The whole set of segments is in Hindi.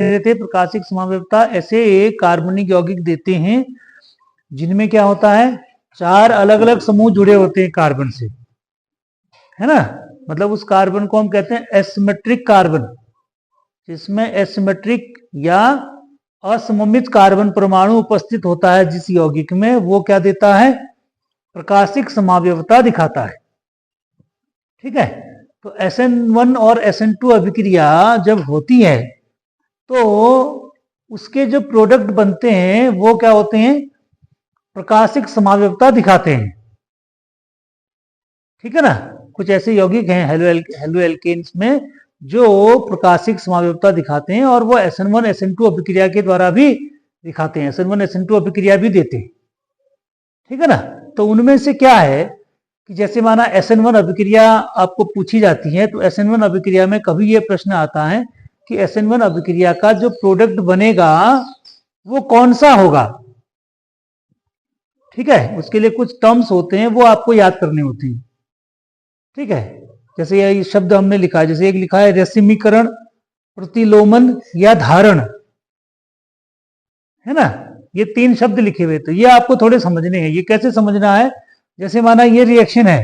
देते हैं प्रकाशिक समावयवता ऐसे कार्बनिक यौगिक देते हैं जिनमें क्या होता है, 4 अलग अलग समूह जुड़े होते हैं कार्बन से, है ना। मतलब उस कार्बन को हम कहते हैं एसिमेट्रिक कार्बन, जिसमें एसिमेट्रिक या असममित कार्बन परमाणु उपस्थित होता है जिस यौगिक में, वो क्या देता है, प्रकाशिक समावयवता दिखाता है। ठीक है, तो SN1 और SN2 अभिक्रिया जब होती है तो उसके जो प्रोडक्ट बनते हैं वो क्या होते हैं, प्रकाशिक समावयवता दिखाते हैं। ठीक है ना, कुछ ऐसे यौगिक हैं हेलो एल्केन्स में जो प्रकाशिक समावयवता दिखाते हैं और वो SN1 SN2 अभिक्रिया के द्वारा भी दिखाते हैं, SN1 SN2 अभिक्रिया भी देते हैं। ठीक है ना, तो उनमें से क्या है कि जैसे माना SN1 अभिक्रिया आपको पूछी जाती है, तो SN1 अभिक्रिया में कभी ये प्रश्न आता है कि SN1 अभिक्रिया का जो प्रोडक्ट बनेगा वो कौन सा होगा। ठीक है, उसके लिए कुछ टर्म्स होते हैं वो आपको याद करने होते हैं। ठीक है, जैसे ये शब्द हमने लिखा है, जैसे एक लिखा है रेसिमीकरण, प्रतिलोमन या धारण, है ना, ये 3 शब्द लिखे हुए, तो ये आपको थोड़े समझने हैं। ये कैसे समझना है, जैसे माना ये रिएक्शन है,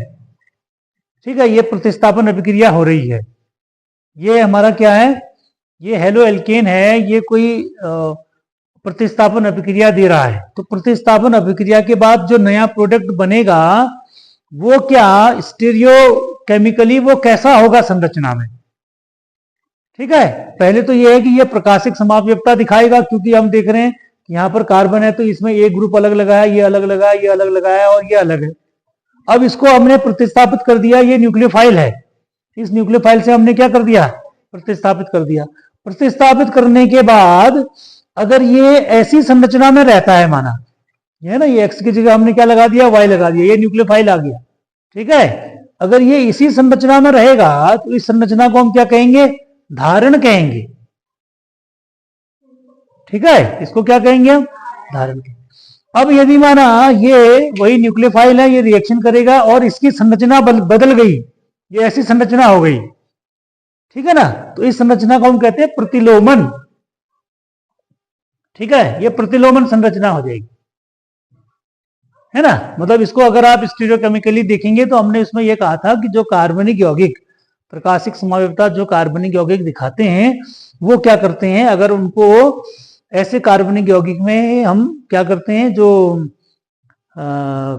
ठीक है, ये प्रतिस्थापन अभिक्रिया हो रही है, ये हमारा क्या है, ये हेलो एल्केन है, ये कोई प्रतिस्थापन अभिक्रिया दे रहा है। तो प्रतिस्थापन अभिक्रिया के बाद जो नया प्रोडक्ट बनेगा वो क्या स्टीरियो केमिकली वो कैसा होगा संरचना में। ठीक है, पहले तो ये है कि ये प्रकाशिक समावयवता दिखाएगा, क्योंकि हम देख रहे हैं कि यहां पर कार्बन है तो इसमें एक ग्रुप अलग लगा है, ये अलग लगा है, ये अलग लगा है और ये अलग है। अब इसको हमने प्रतिस्थापित कर दिया, ये न्यूक्लियोफाइल है, इस न्यूक्लियोफाइल से हमने क्या कर दिया, प्रतिस्थापित कर दिया। प्रतिस्थापित करने के बाद अगर ये ऐसी संरचना में रहता है, माना ये है ना, ये एक्स की जगह हमने क्या लगा दिया, वाई लगा दिया, ये न्यूक्लियोफाइल आ गया। ठीक है, अगर ये इसी संरचना में रहेगा तो इस संरचना को हम क्या कहेंगे, धारण कहेंगे। ठीक है, इसको क्या कहेंगे हम, धारण कहेंगे। अब यदि माना ये वही न्यूक्लियोफाइल है, ये रिएक्शन करेगा और इसकी संरचना बदल गई, ये ऐसी संरचना हो गई, ठीक है ना, तो इस संरचना को हम कहते हैं प्रतिलोमन। ठीक है, ये प्रतिलोमन संरचना हो जाएगी, है ना। मतलब इसको अगर आप स्टीरियोकेमिकली देखेंगे तो हमने इसमें यह कहा था कि जो कार्बनिक यौगिक प्रकाशिक समावयवता जो कार्बनिक यौगिक दिखाते हैं वो क्या करते हैं, अगर उनको ऐसे कार्बनिक यौगिक में हम क्या करते हैं, जो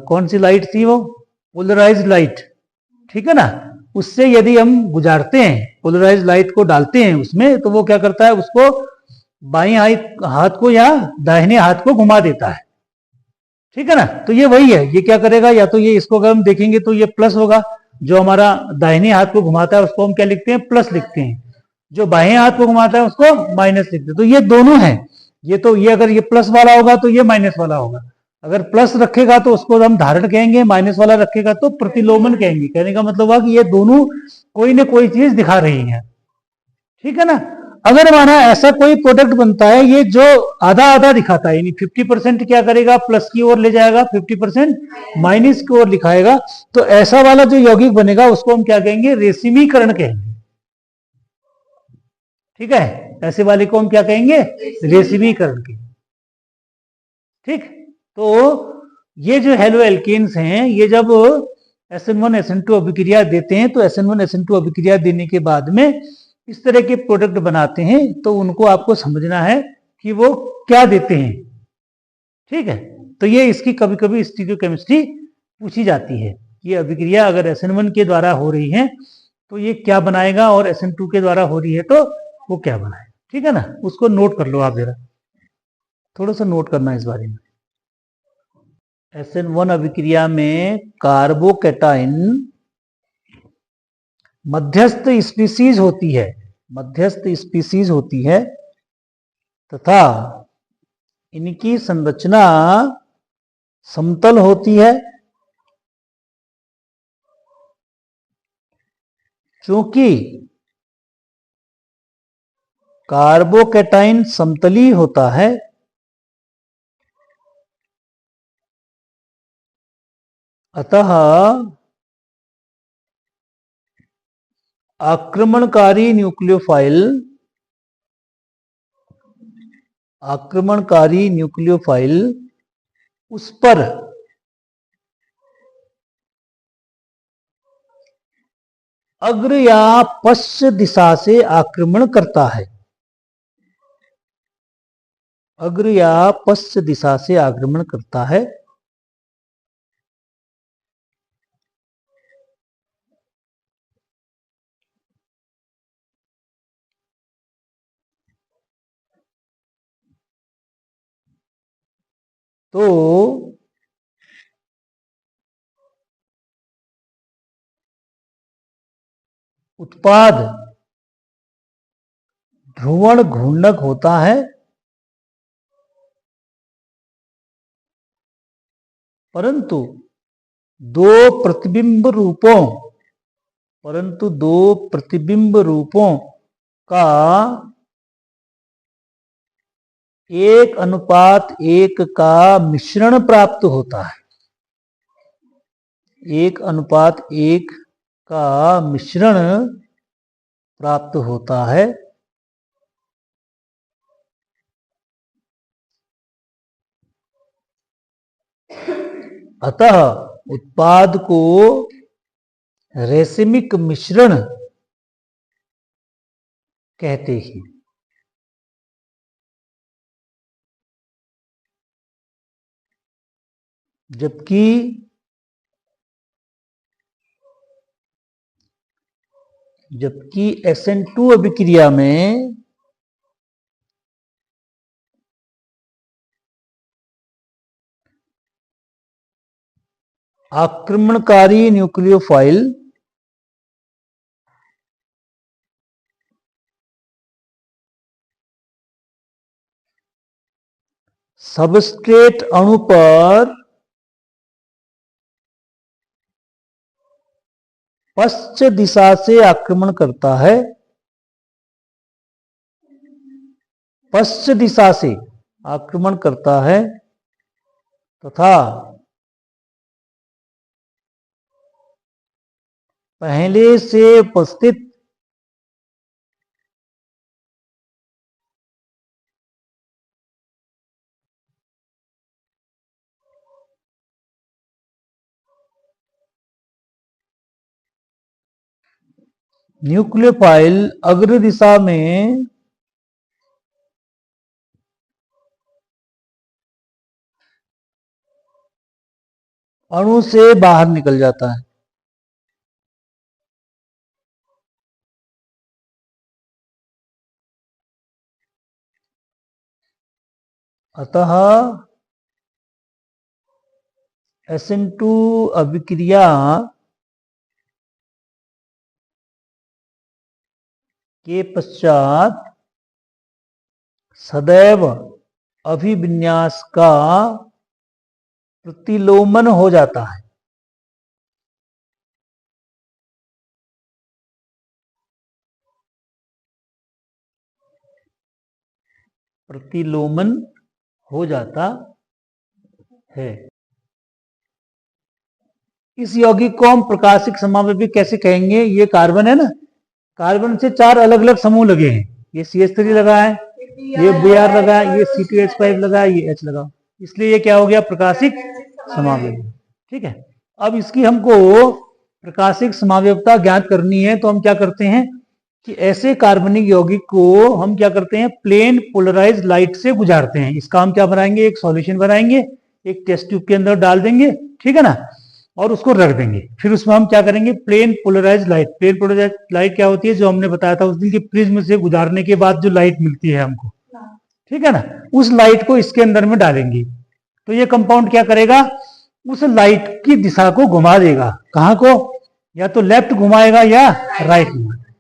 कौन सी लाइट थी वो, पोलराइज्ड लाइट, ठीक है ना, उससे यदि हम गुजारते हैं, पोलराइज्ड लाइट को डालते हैं उसमें, तो वो क्या करता है, उसको बाएं हाथ को या दाहिने हाथ को घुमा देता है। ठीक है ना, तो ये वही है, ये क्या करेगा, या तो ये इसको अगर हम देखेंगे तो ये प्लस होगा, जो हमारा दाहिने हाथ को घुमाता है उसको हम क्या लिखते हैं, प्लस लिखते हैं, जो बाएं हाथ को घुमाता है उसको माइनस लिखते हैं। तो ये दोनों है, ये तो ये अगर ये प्लस वाला होगा तो ये माइनस वाला होगा, अगर प्लस रखेगा तो उसको हम धारण कहेंगे, माइनस वाला रखेगा तो प्रतिलोमन कहेंगे। कहने का मतलब हुआ कि ये दोनों कोई ना कोई चीज दिखा रही है। ठीक है ना, अगर माना ऐसा कोई प्रोडक्ट बनता है ये जो आधा आधा दिखाता है, यानी 50% क्या करेगा, प्लस की ओर ले जाएगा, 50% माइनस की ओर लिखाएगा, तो ऐसा वाला जो यौगिक बनेगा उसको हम क्या कहेंगे, रेसिमीकरण कहेंगे। ठीक है, ऐसे वाले को हम क्या कहेंगे, रेसिमीकरण के। ठीक, तो ये जो हेलो एल्केन्स हैं, ये जब SN1 SN2 अभिक्रिया देते हैं, तो SN1 SN2 अभिक्रिया देने के बाद में इस तरह के प्रोडक्ट बनाते हैं, तो उनको आपको समझना है कि वो क्या देते हैं। ठीक है, तो ये इसकी कभी कभी स्टीरियोकेमिस्ट्री पूछी जाती है, ये अभिक्रिया अगर SN1 के द्वारा हो रही है तो ये क्या बनाएगा, और SN2 के द्वारा हो रही है तो वो क्या बनाएगा। ठीक है ना, उसको नोट कर लो आप, जरा थोड़ा सा नोट करना इस बारे में। SN1 अभिक्रिया में कार्बोकैटाइन मध्यस्थ स्पीसीज होती है, मध्यस्थ स्पीसीज होती है, तथा इनकी संरचना समतल होती है। चूंकि कार्बोकैटाइन समतली होता है, अतः आक्रमणकारी न्यूक्लियोफाइल आक्रमणकारी न्यूक्लियोफाइल उस पर अग्र या पश्चिम दिशा से आक्रमण करता है। अग्र या पश्चिम दिशा से आक्रमण करता है। तो उत्पाद ध्रुवण घूर्णक होता है, परंतु दो प्रतिबिंब रूपों का 1:1 का मिश्रण प्राप्त होता है। 1:1 का मिश्रण प्राप्त होता है। अतः उत्पाद को रेसिमिक मिश्रण कहते हैं। जबकि SN2 अभिक्रिया में आक्रमणकारी न्यूक्लियोफाइल सबस्ट्रेट अणु पर पश्चिम दिशा से आक्रमण करता है। पश्चिम दिशा से आक्रमण करता है तथा पहले से उपस्थित न्यूक्लियोफाइल अग्र दिशा में अणु से बाहर निकल जाता है। अतः SN2 अभिक्रिया के पश्चात सदैव अभिविन्यास का प्रतिलोमन हो जाता है। प्रतिलोमन हो जाता है। इस यौगिक को हम प्रकाशिक समावयवी कैसे कहेंगे? ये कार्बन है ना, कार्बन से 4 अलग अलग समूह लगे हैं। ये CH3 लगा है, ये Br लगा है, ये C2H5 लगा है, ये H लगा, इसलिए ये क्या हो गया? प्रकाशिक समावयवी। ठीक है, अब इसकी हमको प्रकाशिक समावयवता ज्ञात करनी है, तो हम क्या करते हैं कि ऐसे कार्बनिक यौगिक को हम क्या करते हैं? प्लेन पोलराइज लाइट से गुजारते हैं। इसका हम क्या बनाएंगे? एक सॉल्यूशन बनाएंगे, एक टेस्ट ट्यूब के अंदर डाल देंगे, ठीक है ना, और उसको रख देंगे। फिर उसमें हम क्या करेंगे? Plane polarise light. Plane polarise light क्या होती है? जो हमने बताया था उस दिन की प्रिज्म से गुजारने के बाद जो लाइट मिलती है हमको, ठीक है ना, उस लाइट को इसके अंदर में डालेंगे। तो ये कंपाउंड क्या करेगा? उस लाइट की दिशा को घुमा देगा। कहां को? या तो लेफ्ट घुमाएगा या राइट घुमाएगा,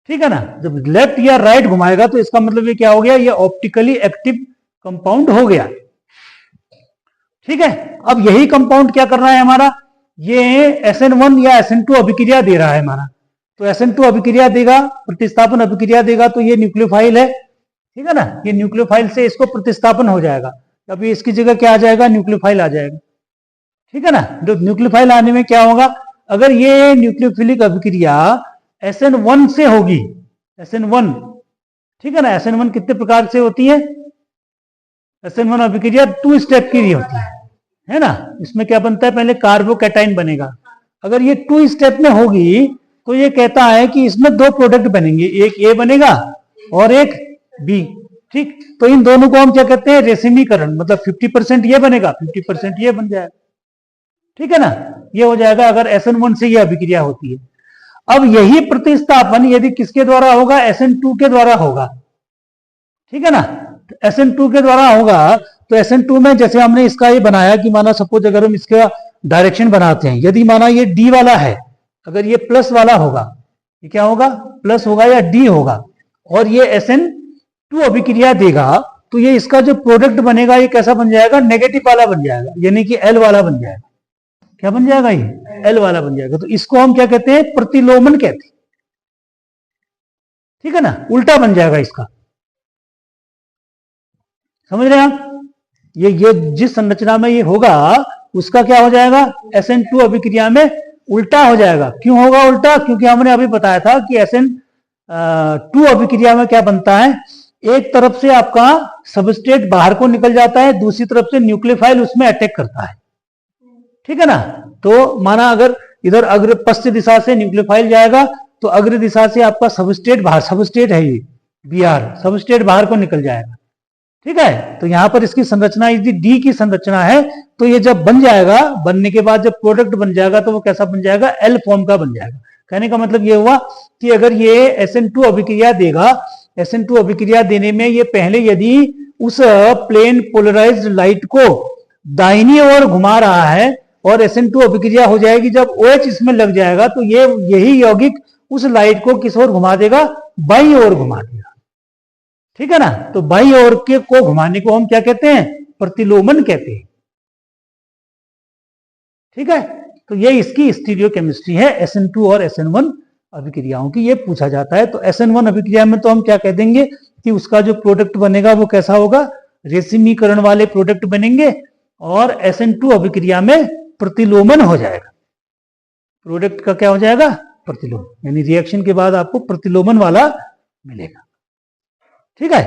ठीक है ना। जब लेफ्ट या राइट घुमाएगा तो इसका मतलब ये क्या हो गया? ये ऑप्टिकली एक्टिव कंपाउंड हो गया, ठीक है। अब यही कंपाउंड क्या कर रहा है हमारा? ये SN1 या SN2 अभिक्रिया दे रहा है हमारा। तो SN2 अभिक्रिया देगा, प्रतिस्थापन अभिक्रिया देगा, तो ये न्यूक्लियोफाइल है, ठीक है ना। ये न्यूक्लियोफाइल से इसको प्रतिस्थापन हो जाएगा। अब ये इसकी जगह क्या आ जाएगा? न्यूक्लियोफाइल आ जाएगा, ठीक है ना। तो न्यूक्लियोफाइल आने में क्या होगा? अगर ये न्यूक्लियोफिलिक अभिक्रिया SN1 से होगी, SN1 ठीक है ना। SN1 कितने प्रकार से होती है? SN1 अभिक्रिया 2 स्टेप की होती है ना। इसमें क्या बनता है? पहले कार्बोकैटाइन बनेगा। अगर ये 2 स्टेप में होगी तो ये कहता है कि इसमें 2 प्रोडक्ट बनेंगे, एक ए बनेगा और एक बी। ठीक, तो इन दोनों को हम क्या कहते हैं? रेसिमीकरण। मतलब 50% ये बनेगा, 50% ये बन जाएगा। ठीक है ना, ये हो जाएगा अगर SN1 से ये अभिक्रिया होती है। अब यही प्रतिस्थापन यदि किसके द्वारा होगा? SN2 के द्वारा होगा। ठीक है ना, तो SN2 के द्वारा होगा। तो SN2 में जैसे हमने इसका ये बनाया कि माना सपोज अगर हम इसका डायरेक्शन बनाते हैं, यदि माना ये डी वाला है, अगर ये प्लस वाला होगा, ये क्या होगा? प्लस होगा या डी होगा, और ये SN2 अभिक्रिया देगा, तो ये इसका जो प्रोडक्ट बनेगा ये कैसा बन जाएगा? नेगेटिव वाला बन जाएगा, यानी कि L वाला बन जाएगा। क्या बन जाएगा? ये L वाला बन जाएगा। तो इसको हम क्या कहते हैं? प्रतिलोमन कहते हैं। ठीक है ना, उल्टा बन जाएगा इसका। समझ रहे हैं आप? ये जिस संरचना में ये होगा उसका क्या हो जाएगा? SN2 अभिक्रिया में उल्टा हो जाएगा। क्यों होगा उल्टा? क्योंकि हमने अभी बताया था कि SN2 अभिक्रिया में क्या बनता है? एक तरफ से आपका सबस्ट्रेट बाहर को निकल जाता है, दूसरी तरफ से न्यूक्लियोफाइल उसमें अटैक करता है। ठीक है ना, तो माना अगर इधर अग्र पश्चिम दिशा से न्यूक्लियोफाइल जाएगा तो अग्र दिशा से आपका सबस्ट्रेट बाहर, सबस्ट्रेट है ये Br, सबस्ट्रेट बाहर को निकल जाएगा। ठीक है, तो यहां पर इसकी संरचना यदि डी की संरचना है तो ये जब बन जाएगा, बनने के बाद जब प्रोडक्ट बन जाएगा तो वो कैसा बन जाएगा? L फॉर्म का बन जाएगा। कहने का मतलब ये हुआ कि अगर ये SN2 अभिक्रिया देगा, SN2 अभिक्रिया देने में ये पहले यदि उस प्लेन पोलराइज्ड लाइट को दाहिनी ओर घुमा रहा है और SN2 अभिक्रिया हो जाएगी, जब OH इसमें लग जाएगा तो ये यही यौगिक उस लाइट को किस ओर घुमा देगा? बाईं ओर घुमा देगा। ठीक है ना, तो बाईं ओर के को घुमाने को हम क्या कहते हैं? प्रतिलोमन कहते हैं। ठीक है, तो ये इसकी स्टीरियोकेमिस्ट्री है SN2 और SN1 अभिक्रियाओं की। ये पूछा जाता है। तो SN1 अभिक्रिया में तो हम क्या कह देंगे कि उसका जो प्रोडक्ट बनेगा वो कैसा होगा? रेसिमीकरण वाले प्रोडक्ट बनेंगे, और SN2 अभिक्रिया में प्रतिलोमन हो जाएगा। प्रोडक्ट का क्या हो जाएगा? प्रतिलोमन, यानी रिएक्शन के बाद आपको प्रतिलोमन वाला मिलेगा। ठीक है।